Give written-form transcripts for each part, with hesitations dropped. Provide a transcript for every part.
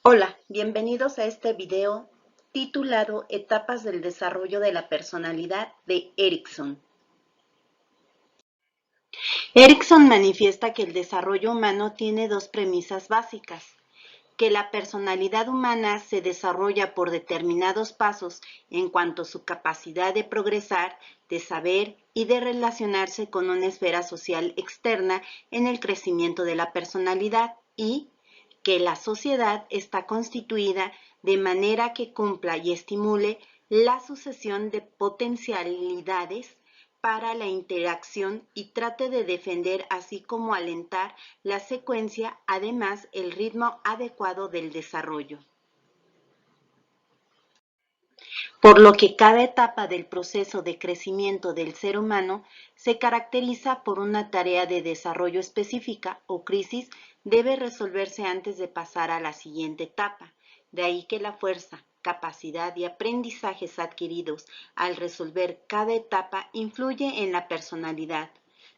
Hola, bienvenidos a este video titulado Etapas del desarrollo de la personalidad de Erikson. Erikson manifiesta que el desarrollo humano tiene dos premisas básicas: que la personalidad humana se desarrolla por determinados pasos en cuanto a su capacidad de progresar, de saber y de relacionarse con una esfera social externa en el crecimiento de la personalidad, y que la sociedad está constituida de manera que cumpla y estimule la sucesión de potencialidades para la interacción y trate de defender así como alentar la secuencia, además el ritmo adecuado del desarrollo. Por lo que cada etapa del proceso de crecimiento del ser humano se caracteriza por una tarea de desarrollo específica o crisis debe resolverse antes de pasar a la siguiente etapa. De ahí que la fuerza, capacidad y aprendizajes adquiridos al resolver cada etapa influye en la personalidad,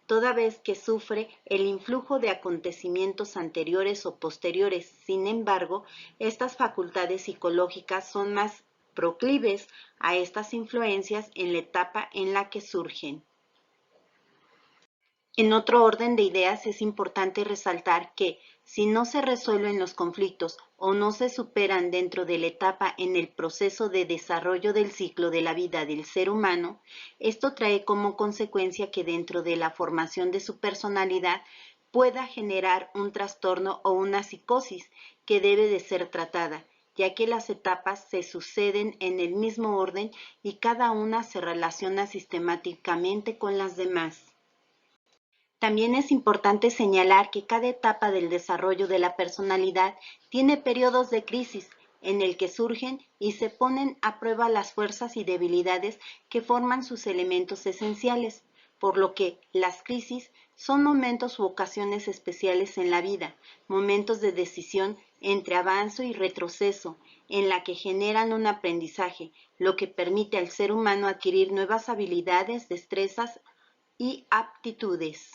toda vez que sufre el influjo de acontecimientos anteriores o posteriores. Sin embargo, estas facultades psicológicas son más proclives a estas influencias en la etapa en la que surgen. En otro orden de ideas, es importante resaltar que, si no se resuelven los conflictos o no se superan dentro de la etapa en el proceso de desarrollo del ciclo de la vida del ser humano, esto trae como consecuencia que dentro de la formación de su personalidad pueda generar un trastorno o una psicosis que debe de ser tratada, ya que las etapas se suceden en el mismo orden y cada una se relaciona sistemáticamente con las demás. También es importante señalar que cada etapa del desarrollo de la personalidad tiene periodos de crisis en el que surgen y se ponen a prueba las fuerzas y debilidades que forman sus elementos esenciales, por lo que las crisis son momentos u ocasiones especiales en la vida, momentos de decisión entre avance y retroceso, en la que generan un aprendizaje, lo que permite al ser humano adquirir nuevas habilidades, destrezas y aptitudes.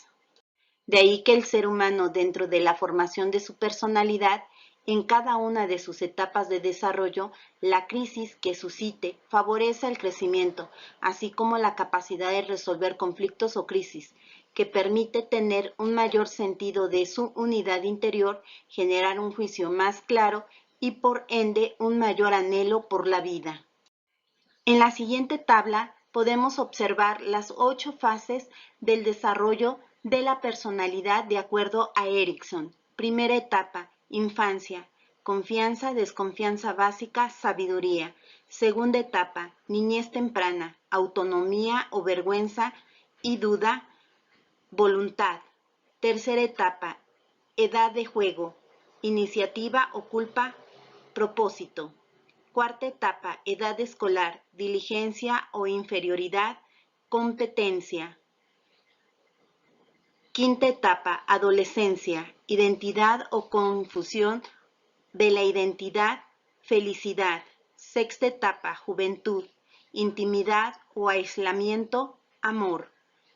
De ahí que el ser humano, dentro de la formación de su personalidad, en cada una de sus etapas de desarrollo, la crisis que suscite favorece el crecimiento, así como la capacidad de resolver conflictos o crisis, que permite tener un mayor sentido de su unidad interior, generar un juicio más claro y por ende un mayor anhelo por la vida. En la siguiente tabla podemos observar las 8 fases del desarrollo de la personalidad de acuerdo a Erikson. Primera etapa, infancia, confianza, desconfianza básica, sabiduría. Segunda etapa, niñez temprana, autonomía o vergüenza y duda, voluntad. Tercera etapa, edad de juego, iniciativa o culpa, propósito. Cuarta etapa, edad escolar, diligencia o inferioridad, competencia. Quinta etapa, adolescencia, identidad o confusión de la identidad, felicidad. Sexta etapa, juventud, intimidad o aislamiento, amor.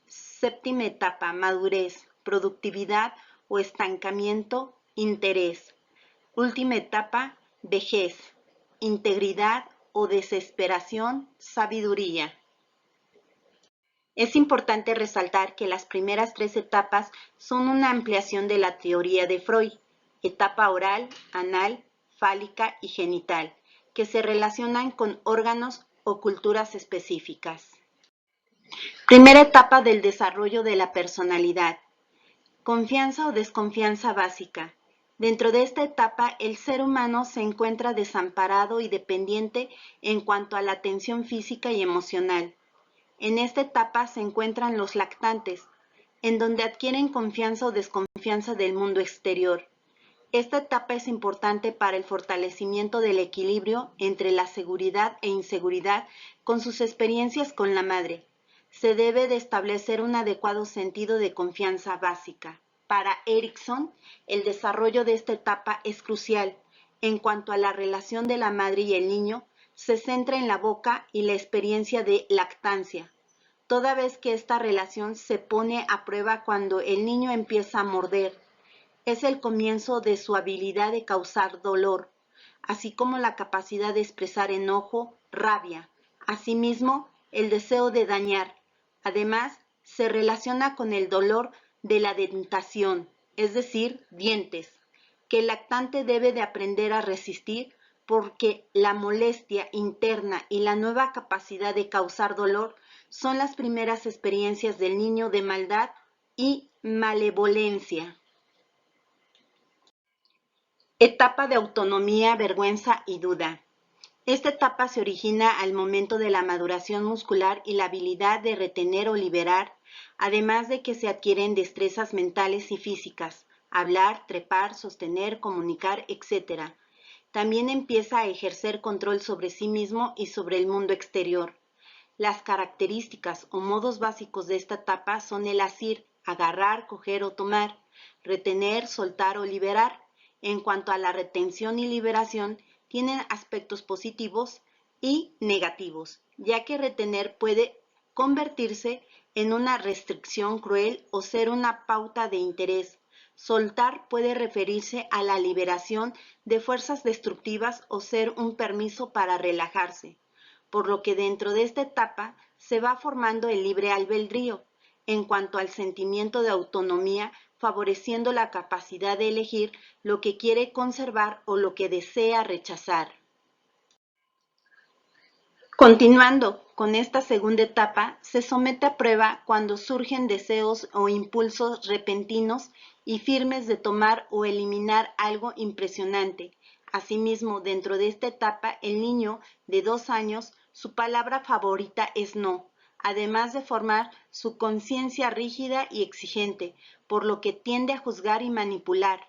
Séptima etapa, madurez, productividad o estancamiento, interés. Última etapa, vejez, integridad o desesperación, sabiduría. Es importante resaltar que las primeras 3 etapas son una ampliación de la teoría de Freud: etapa oral, anal, fálica y genital, que se relacionan con órganos o culturas específicas. Primera etapa del desarrollo de la personalidad: confianza o desconfianza básica. Dentro de esta etapa, el ser humano se encuentra desamparado y dependiente en cuanto a la atención física y emocional. En esta etapa se encuentran los lactantes, en donde adquieren confianza o desconfianza del mundo exterior. Esta etapa es importante para el fortalecimiento del equilibrio entre la seguridad e inseguridad con sus experiencias con la madre. Se debe de establecer un adecuado sentido de confianza básica. Para Erikson, el desarrollo de esta etapa es crucial. En cuanto a la relación de la madre y el niño, se centra en la boca y la experiencia de lactancia, toda vez que esta relación se pone a prueba cuando el niño empieza a morder. Es el comienzo de su habilidad de causar dolor. así como la capacidad de expresar enojo, rabia. Asimismo, el deseo de dañar. Además, se relaciona con el dolor de la dentación, es decir, dientes, que el lactante debe de aprender a resistir porque la molestia interna y la nueva capacidad de causar dolor son las primeras experiencias del niño de maldad y malevolencia. Etapa de autonomía, vergüenza y duda. Esta etapa se origina al momento de la maduración muscular y la habilidad de retener o liberar, además de que se adquieren destrezas mentales y físicas, hablar, trepar, sostener, comunicar, etc. También empieza a ejercer control sobre sí mismo y sobre el mundo exterior. Las características o modos básicos de esta etapa son el asir, agarrar, coger o tomar, retener, soltar o liberar. En cuanto a la retención y liberación, tienen aspectos positivos y negativos, ya que retener puede convertirse en una restricción cruel o ser una pauta de interés. Soltar puede referirse a la liberación de fuerzas destructivas o ser un permiso para relajarse, por lo que dentro de esta etapa se va formando el libre albedrío en cuanto al sentimiento de autonomía, favoreciendo la capacidad de elegir lo que quiere conservar o lo que desea rechazar. Continuando con esta segunda etapa, se somete a prueba cuando surgen deseos o impulsos repentinos y firmes de tomar o eliminar algo impresionante. Asimismo, dentro de esta etapa, el niño de 2 años, su palabra favorita es no, además de formar su conciencia rígida y exigente, por lo que tiende a juzgar y manipular,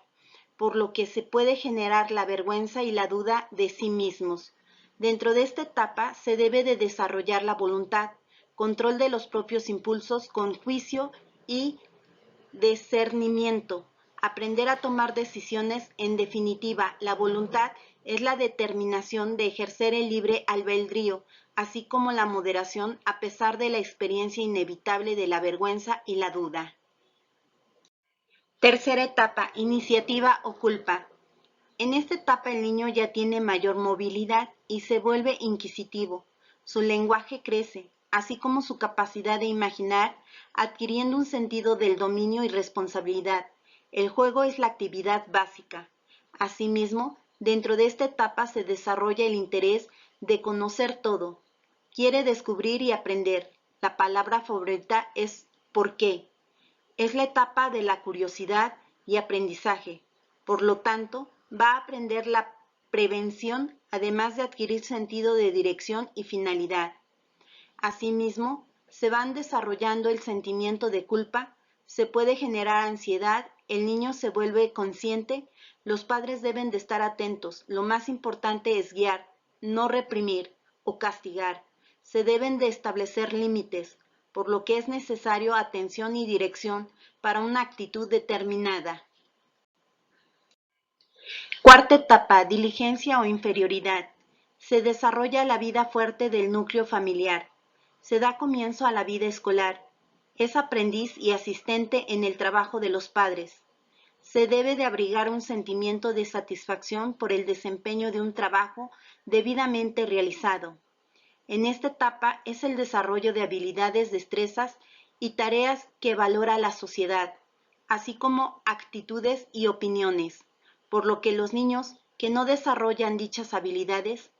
por lo que se puede generar la vergüenza y la duda de sí mismos. Dentro de esta etapa se debe de desarrollar la voluntad, control de los propios impulsos con juicio y discernimiento, aprender a tomar decisiones. En definitiva, la voluntad es la determinación de ejercer el libre albedrío, así como la moderación a pesar de la experiencia inevitable de la vergüenza y la duda. Tercera etapa, iniciativa o culpa. En esta etapa el niño ya tiene mayor movilidad y se vuelve inquisitivo. Su lenguaje crece, así como su capacidad de imaginar, adquiriendo un sentido del dominio y responsabilidad. El juego es la actividad básica. Asimismo, dentro de esta etapa se desarrolla el interés de conocer todo. Quiere descubrir y aprender. La palabra favorita es ¿por qué? Es la etapa de la curiosidad y aprendizaje. Por lo tanto, va a aprender la prevención, además de adquirir sentido de dirección y finalidad. Asimismo, se van desarrollando el sentimiento de culpa, se puede generar ansiedad, el niño se vuelve consciente, los padres deben de estar atentos. Lo más importante es guiar, no reprimir o castigar. Se deben de establecer límites, por lo que es necesario atención y dirección para una actitud determinada. Cuarta etapa, diligencia o inferioridad. Se desarrolla la vida fuerte del núcleo familiar. Se da comienzo a la vida escolar. Es aprendiz y asistente en el trabajo de los padres. Se debe de abrigar un sentimiento de satisfacción por el desempeño de un trabajo debidamente realizado. En esta etapa es el desarrollo de habilidades, destrezas y tareas que valora la sociedad, así como actitudes y opiniones, por lo que los niños que no desarrollan dichas habilidades,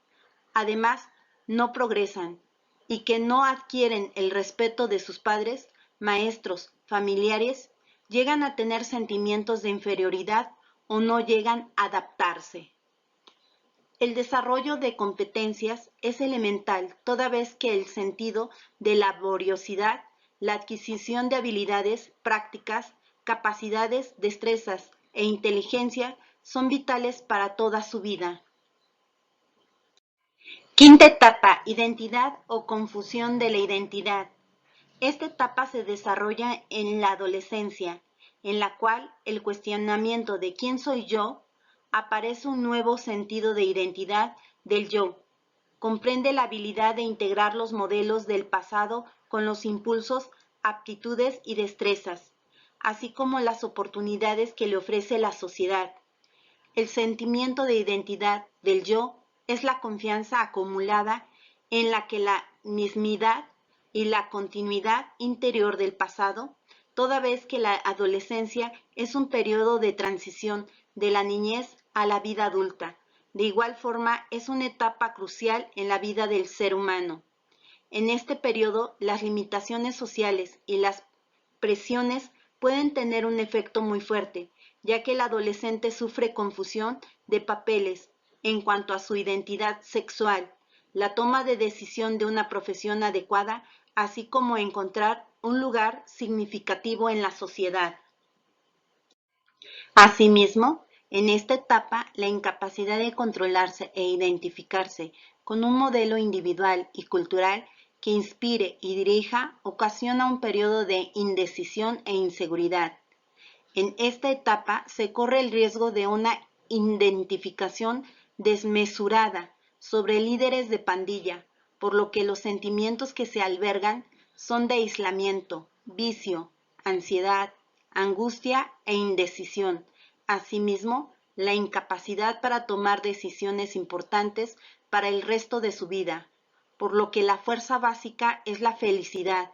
además, no progresan y que no adquieren el respeto de sus padres, maestros, familiares, llegan a tener sentimientos de inferioridad o no llegan a adaptarse. El desarrollo de competencias es elemental, toda vez que el sentido de laboriosidad, la adquisición de habilidades prácticas, capacidades, destrezas e inteligencia son vitales para toda su vida. Quinta etapa, identidad o confusión de la identidad. Esta etapa se desarrolla en la adolescencia, en la cual el cuestionamiento de ¿quién soy yo? Aparece un nuevo sentido de identidad del yo. Comprende la habilidad de integrar los modelos del pasado con los impulsos, aptitudes y destrezas, así como las oportunidades que le ofrece la sociedad. El sentimiento de identidad del yo es la confianza acumulada en la que la mismidad y la continuidad interior del pasado, toda vez que la adolescencia es un periodo de transición de la niñez a la vida adulta. De igual forma, es una etapa crucial en la vida del ser humano. En este periodo, las limitaciones sociales y las presiones pueden tener un efecto muy fuerte, ya que el adolescente sufre confusión de papeles en cuanto a su identidad sexual, la toma de decisión de una profesión adecuada, así como encontrar un lugar significativo en la sociedad. Asimismo, en esta etapa, la incapacidad de controlarse e identificarse con un modelo individual y cultural que inspire y dirija ocasiona un periodo de indecisión e inseguridad. En esta etapa se corre el riesgo de una identificación desmesurada sobre líderes de pandilla, por lo que los sentimientos que se albergan son de aislamiento, vicio, ansiedad, angustia e indecisión. Asimismo, la incapacidad para tomar decisiones importantes para el resto de su vida, por lo que la fuerza básica es la felicidad,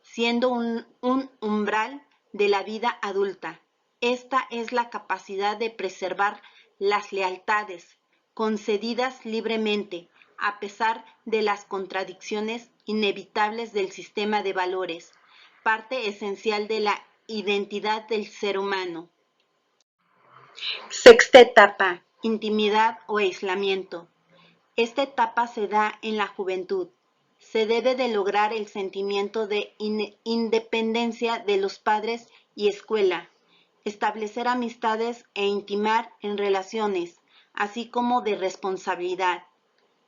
siendo un umbral de la vida adulta. Esta es la capacidad de preservar las lealtades concedidas libremente, a pesar de las contradicciones inevitables del sistema de valores, parte esencial de la identidad del ser humano. Sexta etapa, intimidad o aislamiento. Esta etapa se da en la juventud. Se debe de lograr el sentimiento de independencia de los padres y escuela, establecer amistades e intimar en relaciones, así como de responsabilidad.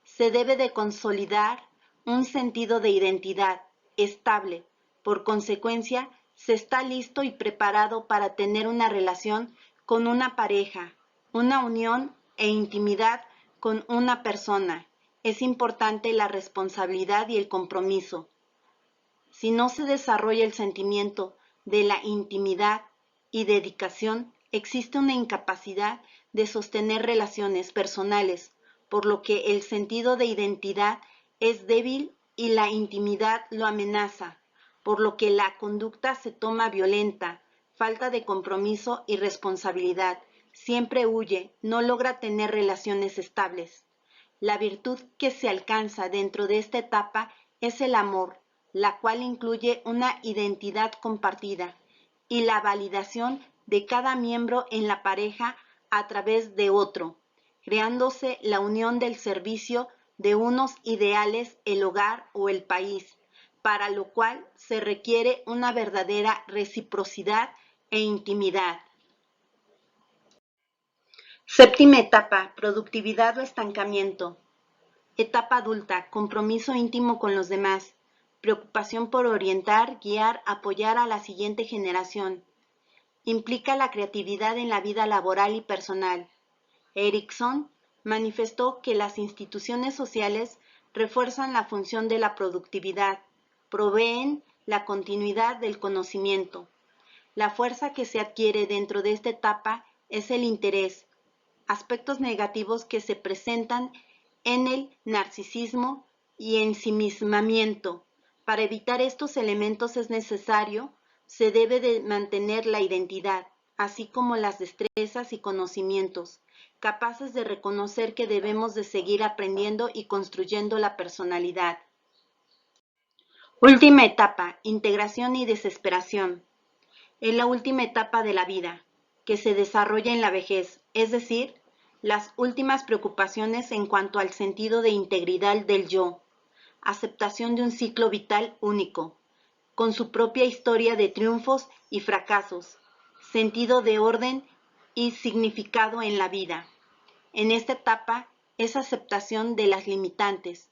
Se debe de consolidar un sentido de identidad estable. Por consecuencia, se está listo y preparado para tener una relación con una pareja, una unión e intimidad con una persona. Es importante la responsabilidad y el compromiso. Si no se desarrolla el sentimiento de la intimidad y dedicación, existe una incapacidad de sostener relaciones personales, por lo que el sentido de identidad es débil y la intimidad lo amenaza, por lo que la conducta se toma violenta, falta de compromiso y responsabilidad, siempre huye, no logra tener relaciones estables. La virtud que se alcanza dentro de esta etapa es el amor, la cual incluye una identidad compartida y la validación de cada miembro en la pareja a través de otro, creándose la unión del servicio de unos ideales, el hogar o el país, para lo cual se requiere una verdadera reciprocidad e intimidad. Séptima etapa, productividad o estancamiento. Etapa adulta, compromiso íntimo con los demás, preocupación por orientar, guiar, apoyar a la siguiente generación. Implica la creatividad en la vida laboral y personal. Erickson manifestó que las instituciones sociales refuerzan la función de la productividad, proveen la continuidad del conocimiento. La fuerza que se adquiere dentro de esta etapa es el interés, aspectos negativos que se presentan en el narcisismo y ensimismamiento. Para evitar estos elementos es necesario, se debe de mantener la identidad, así como las destrezas y conocimientos, capaces de reconocer que debemos de seguir aprendiendo y construyendo la personalidad. Última etapa, integración y desesperación. Es la última etapa de la vida, que se desarrolla en la vejez, es decir, las últimas preocupaciones en cuanto al sentido de integridad del yo, aceptación de un ciclo vital único, con su propia historia de triunfos y fracasos, sentido de orden y significado en la vida. En esta etapa es aceptación de las limitantes,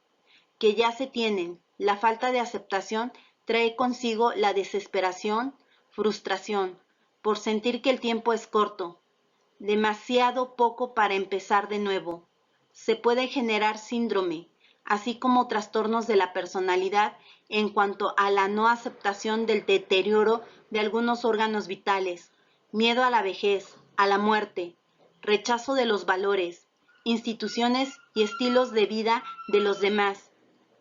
que ya se tienen. La falta de aceptación trae consigo la desesperación, frustración, por sentir que el tiempo es corto, demasiado poco para empezar de nuevo. Se puede generar síndrome, así como trastornos de la personalidad en cuanto a la no aceptación del deterioro de algunos órganos vitales, miedo a la vejez, a la muerte, rechazo de los valores, instituciones y estilos de vida de los demás.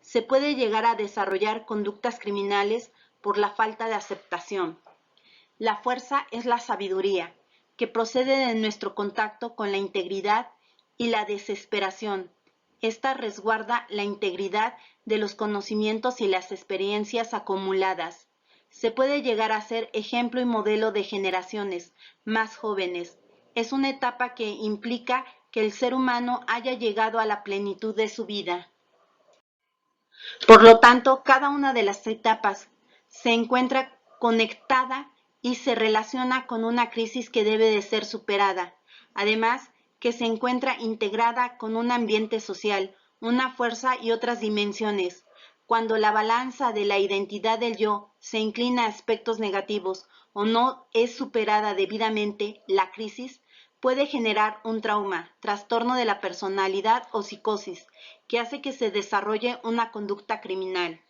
Se puede llegar a desarrollar conductas criminales por la falta de aceptación. La fuerza es la sabiduría, que procede de nuestro contacto con la integridad y la desesperación. Esta resguarda la integridad de los conocimientos y las experiencias acumuladas. Se puede llegar a ser ejemplo y modelo de generaciones más jóvenes. Es una etapa que implica que el ser humano haya llegado a la plenitud de su vida. Por lo tanto, cada una de las etapas se encuentra conectada y se relaciona con una crisis que debe de ser superada. Además, que se encuentra integrada con un ambiente social, una fuerza y otras dimensiones. Cuando la balanza de la identidad del yo se inclina a aspectos negativos o no es superada debidamente, la crisis puede generar un trauma, trastorno de la personalidad o psicosis, que hace que se desarrolle una conducta criminal.